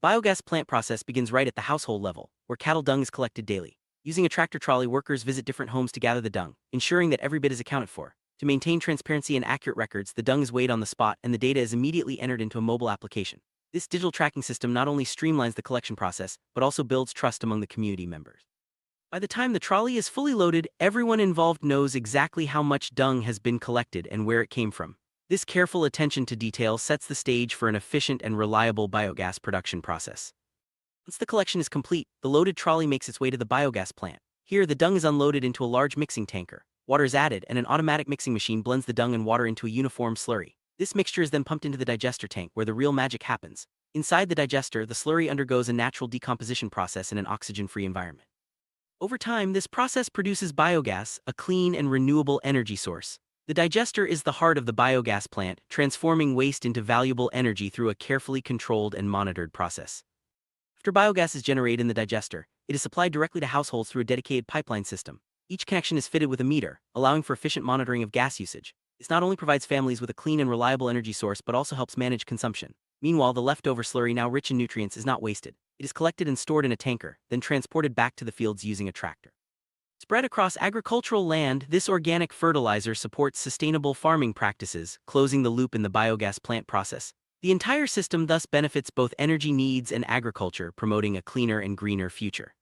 Biogas plant process begins right at the household level, where cattle dung is collected daily. Using a tractor trolley, workers visit different homes to gather the dung, ensuring that every bit is accounted for. To maintain transparency and accurate records, the dung is weighed on the spot and the data is immediately entered into a mobile application. This digital tracking system not only streamlines the collection process, but also builds trust among the community members. By the time the trolley is fully loaded, everyone involved knows exactly how much dung has been collected and where it came from. This careful attention to detail sets the stage for an efficient and reliable biogas production process. Once the collection is complete, the loaded trolley makes its way to the biogas plant. Here, the dung is unloaded into a large mixing tanker. Water is added, and an automatic mixing machine blends the dung and water into a uniform slurry. This mixture is then pumped into the digester tank, where the real magic happens. Inside the digester, the slurry undergoes a natural decomposition process in an oxygen-free environment. Over time, this process produces biogas, a clean and renewable energy source. The digester is the heart of the biogas plant, transforming waste into valuable energy through a carefully controlled and monitored process. After biogas is generated in the digester, it is supplied directly to households through a dedicated pipeline system. Each connection is fitted with a meter, allowing for efficient monitoring of gas usage. This not only provides families with a clean and reliable energy source but also helps manage consumption. Meanwhile, the leftover slurry, now rich in nutrients, is not wasted. It is collected and stored in a tanker, then transported back to the fields using a tractor. Spread across agricultural land, this organic fertilizer supports sustainable farming practices, closing the loop in the biogas plant process. The entire system thus benefits both energy needs and agriculture, promoting a cleaner and greener future.